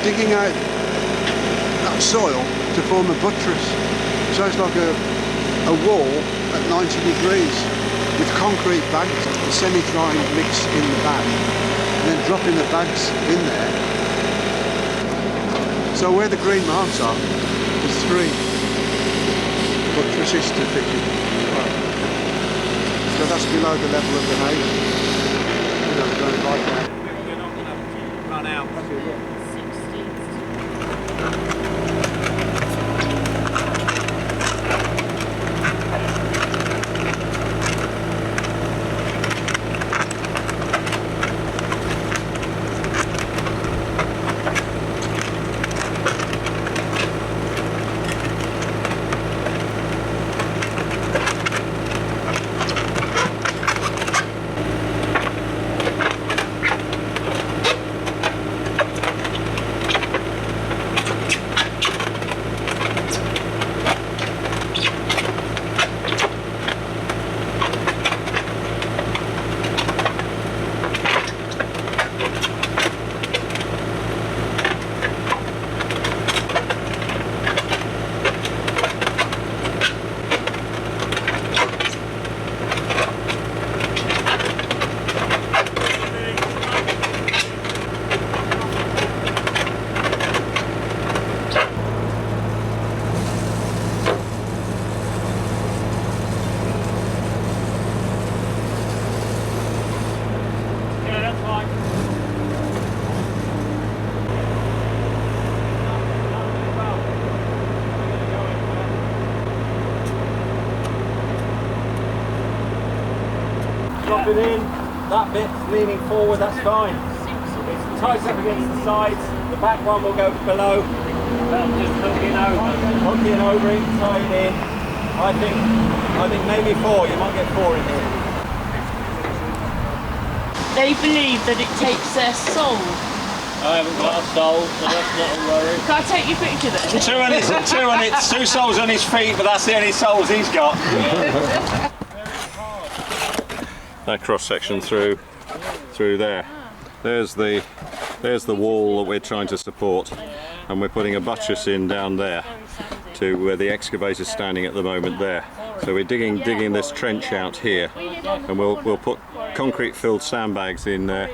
digging out that soil to form a buttress. So it's like a wall at 90 degrees with concrete bags, semi-drying mix in the bag, and then dropping the bags in there. So where the green marks are, there's 3 buttresses to fit in. So that's below the level of the house. You know, going right there. You're not going to run out. Drop it in, that bit's leaning forward, that's fine. It's tight up against the sides, the back one will go below. That'll just hook in over it, tie it in. I think maybe 4, you might get 4 in here. They believe that it takes their soul. I haven't got a soul, so that's not a worry. Can I take your picture then? 2 soles on his feet, but that's the only soles he's got. That cross section through there. There's the wall that we're trying to support, and we're putting a buttress in down there to where the excavator's standing at the moment there. So we're digging this trench out here, and we'll put concrete filled sandbags in there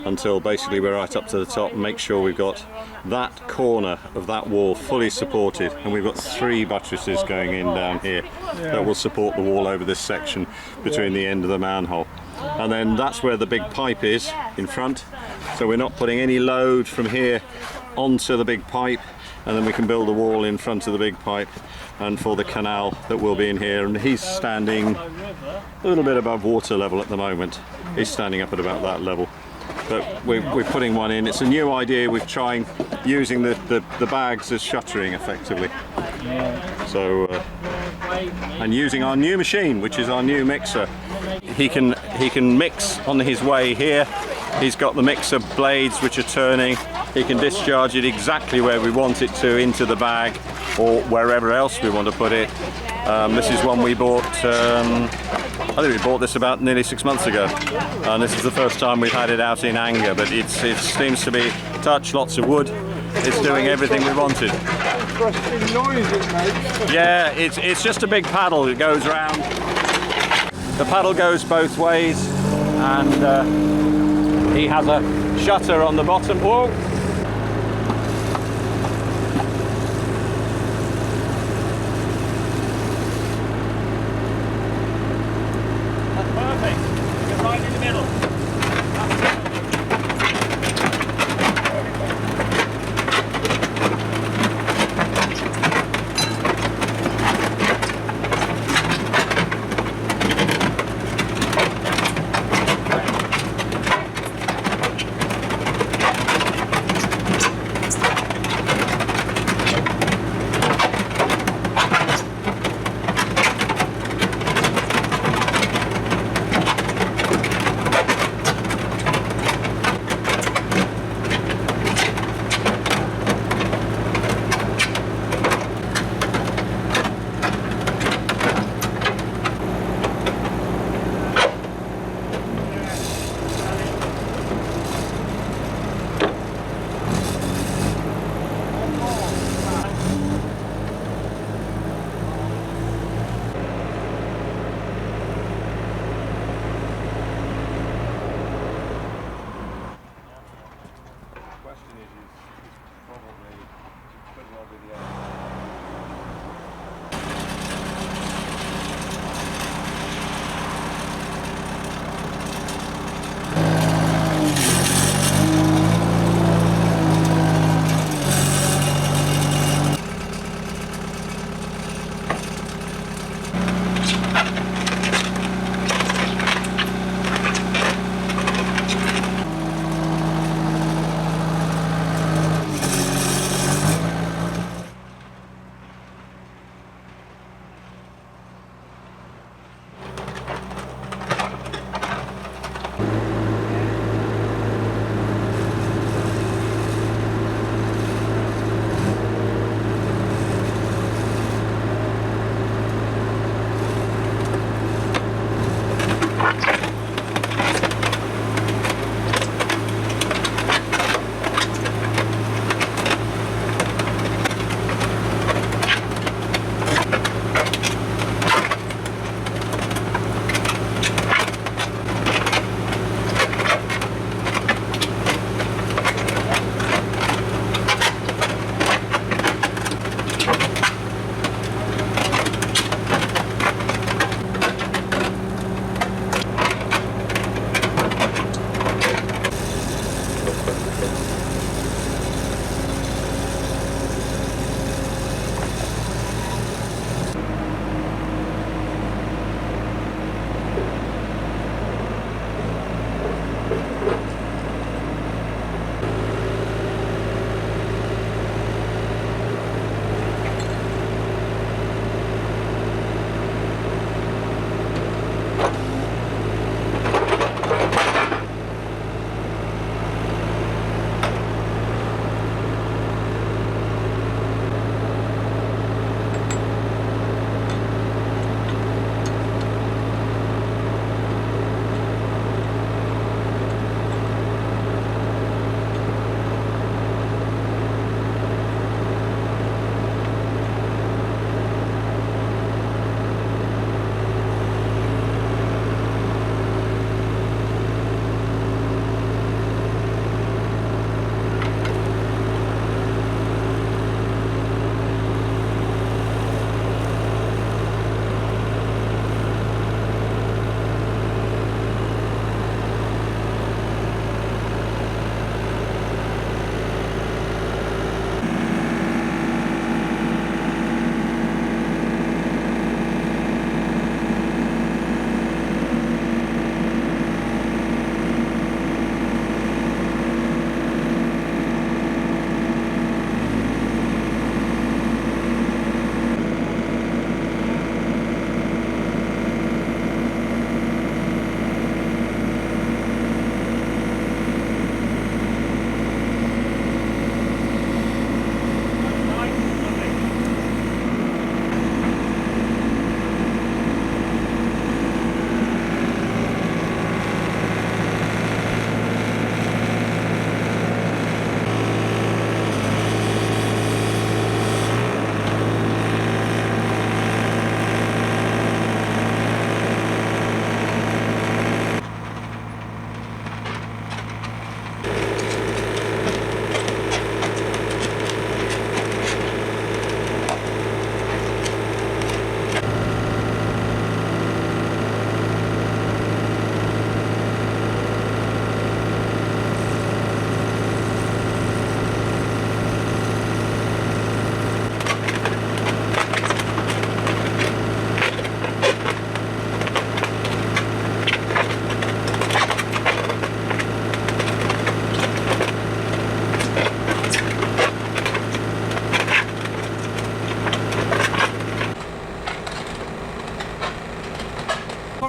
until basically we're right up to the top and make sure we've got that corner of that wall fully supported, and we've got 3 buttresses going in down here that will support the wall over this section between the end of the manhole. And then that's where the big pipe is in front, so we're not putting any load from here onto the big pipe, and then we can build a wall in front of the big pipe and for the canal that will be in here. And he's standing a little bit above water level at the moment. He's standing up at about that level, but we're putting one in. It's a new idea. We're trying using the bags as shuttering effectively, so and using our new machine, which is our new mixer. He can mix on his way here. He's got the mixer blades which are turning. He can discharge it exactly where we want it to, into the bag or wherever else we want to put it. This is one we bought, I think we bought this about nearly 6 months ago, and this is the first time we've had it out in anger, but it seems to be touch, lots of wood. It's doing everything we wanted. Interesting noise it makes. Yeah, it's just a big paddle. It goes round. The paddle goes both ways, and he has a shutter on the bottom. Whoa! That's perfect. You're right in the middle.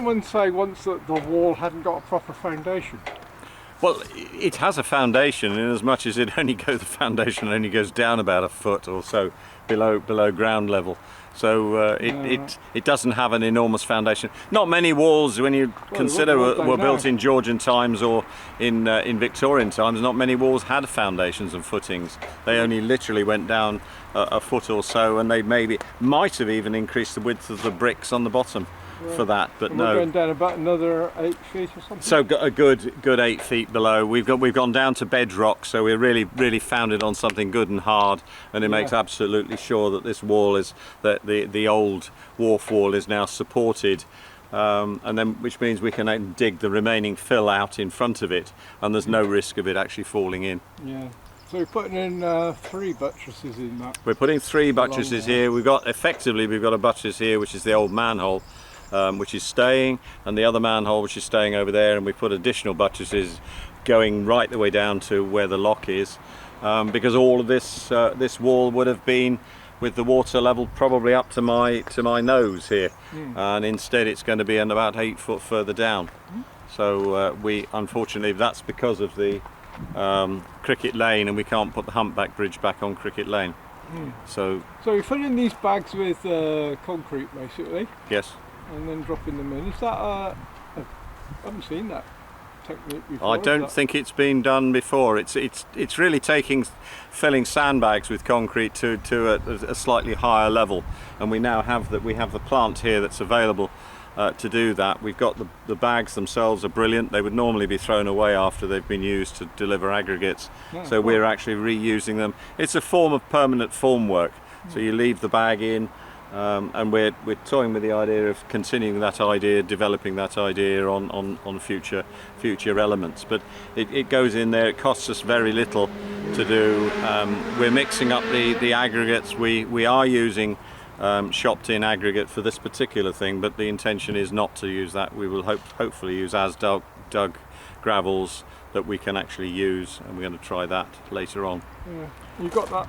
someone say once that the wall hadn't got a proper foundation? Well, it has a foundation in as much as the foundation only goes down about a foot or so below ground level. So it doesn't have an enormous foundation. Not many walls, when you consider were built in Georgian times or in Victorian times, not many walls had foundations and footings. They only literally went down a foot or so, and they might have even increased the width of the bricks on the bottom for that, but and no. We're going down about another 8 feet or something. So a good 8 feet below. We've gone down to bedrock, so we're really founded on something good and hard, and it makes absolutely sure that this wall is that the old wharf wall is now supported, and then which means we can dig the remaining fill out in front of it, and there's no risk of it actually falling in. Yeah. So we're putting in 3 buttresses in that. We're putting 3 buttresses here. We've got a buttress here, which is the old manhole, which is staying, and the other manhole which is staying over there, and we put additional buttresses going right the way down to where the lock is, because all of this wall would have been with the water level probably up to my nose here, and instead it's going to be about 8 foot further down. So we unfortunately, that's because of the Cricket Lane, and we can't put the humpback bridge back on Cricket Lane. So you're filling these bags with concrete basically? Yes. And then dropping them in. Is that I haven't seen that technique before. I don't think it's been done before. It's really filling sandbags with concrete to a slightly higher level, and we now have the plant here that's available to do that. We've got the bags themselves are brilliant. They would normally be thrown away after they've been used to deliver aggregates, so we're actually reusing them. It's a form of permanent formwork, so you leave the bag in, and we're toying with the idea of continuing that idea, developing that idea on future elements. But it goes in there. It costs us very little to do. We're mixing up the aggregates. We are using shopped in aggregate for this particular thing, but the intention is not to use that. We will hopefully use as dug gravels that we can actually use, and we're going to try that later on. Yeah. You've got that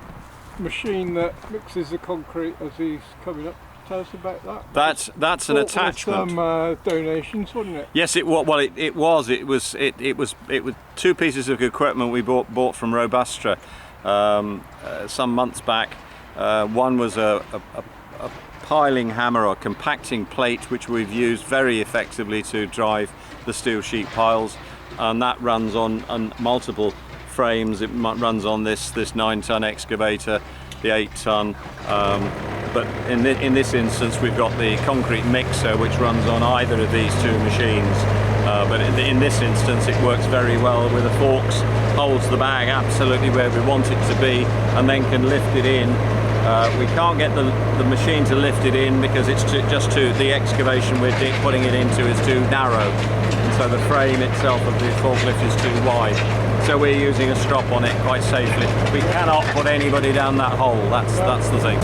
machine that mixes the concrete as he's coming up. Tell us about that. That's an attachment. Some donations, wasn't it? Yes, it was. Well, it was 2 pieces of equipment we bought from Robustra some months back. One was a piling hammer or compacting plate, which we've used very effectively to drive the steel sheet piles, and that runs on multiple frames. It runs on this 9-ton excavator, the 8-ton, but in this instance we've got the concrete mixer which runs on either of these 2 machines, but in this instance it works very well with the forks, holds the bag absolutely where we want it to be, and then can lift it in. We can't get the machine to lift it in because it's the excavation we're putting it into is too narrow, and so the frame itself of the forklift is too wide. So we're using a strop on it quite safely. We cannot put anybody down that hole. That's the thing.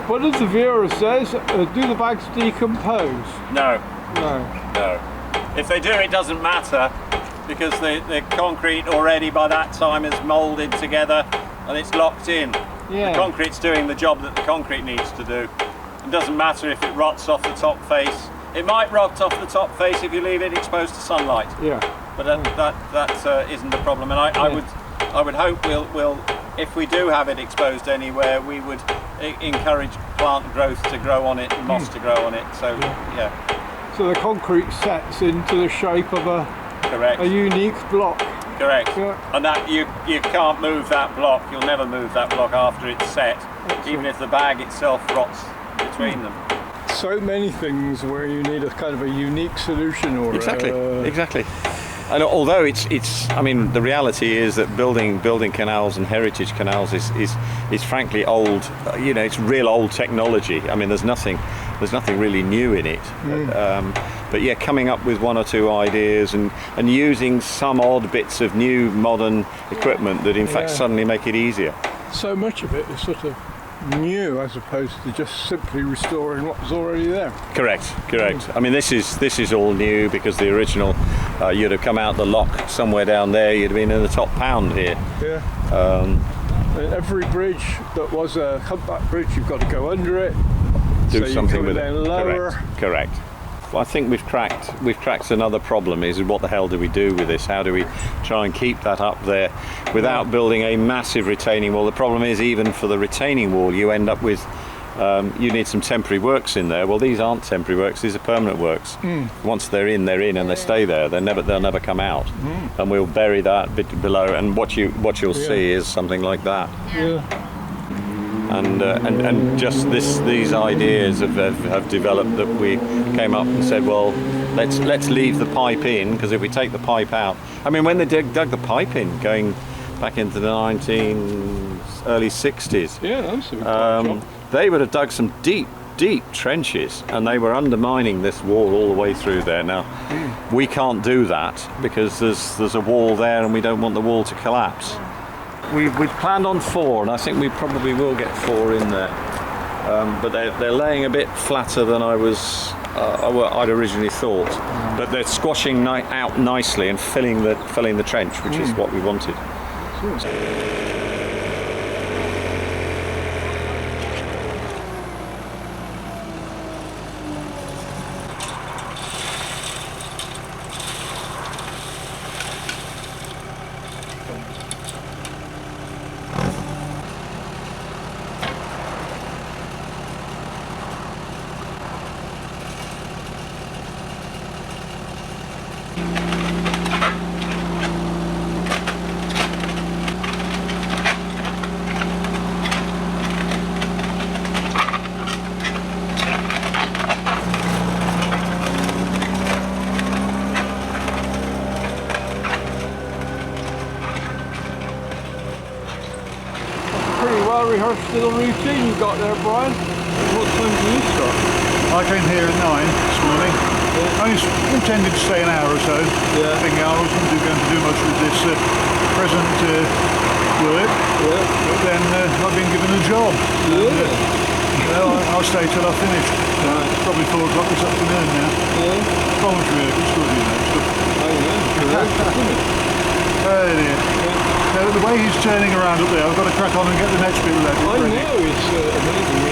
What does the viewer says? Do the bags decompose? No. No. If they do, it doesn't matter, because the concrete already by that time is moulded together and it's locked in. Yeah. The concrete's doing the job that the concrete needs to do. It doesn't matter if it rots off the top face. It might rot off the top face if you leave it exposed to sunlight. Yeah. But that isn't a problem, and I would hope we'll if we do have it exposed anywhere, we would encourage plant growth to grow on it, and moss to grow on it. So yeah. So the concrete sets into the shape of a unique block. Correct. Yeah. And that you can't move that block. You'll never move that block after it's set, even if the bag itself rots between them. So many things where you need a kind of a unique solution, or exactly. And although it's I mean, the reality is that building canals and heritage canals is frankly old. You know, it's real old technology. I mean, there's nothing really new in it. But yeah, coming up with one or two ideas and using some odd bits of new modern equipment that in fact suddenly make it easier. So much of it is sort of new as opposed to just simply restoring what was already there. Correct. I mean, this is all new because the original, you'd have come out the lock somewhere down there. You'd have been in the top pound here. Yeah. Every bridge that was a humpback bridge, you've got to go under it. Do so something with it. Lower. Correct. Well, I think we've cracked another problem. Is what the hell do we do with this? How do we try and keep that up there without building a massive retaining wall? The problem is, even for the retaining wall, you end up with you need some temporary works in there. Well, these aren't temporary works; these are permanent works. Once they're in, and they stay there. They'll never come out. And we'll bury that bit below. And what you'll see is something like that. Yeah. And just these ideas have developed, that we came up and said, well, let's leave the pipe in, because if we take the pipe out, I mean, when they dug the pipe in, going back into the early 60s, they would have dug some deep trenches, and they were undermining this wall all the way through there. Now, we can't do that because there's a wall there, and we don't want the wall to collapse. We've planned on 4, and I think we probably will get 4 in there. But they're laying a bit flatter than I'd originally thought. But they're squashing out nicely and filling the trench, which is what we wanted. Rehearsed little routine you got there, Brian. What time do you start? I came here at 9 this morning. I intended to stay an hour or so. Thinking I wasn't going to do much with this present work. But then I've been given a job. I'll stay till I finish. It's probably 4 o'clock this afternoon now. Voluntary work, it's good, you know. Oh dear. The way he's turning around up there, I've got to crack on and get the next bit ready. I know, it's amazing.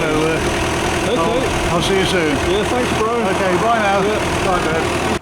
So, I'll see you soon. Yeah, thanks, Brian. Okay, bye now. Bye, Dad.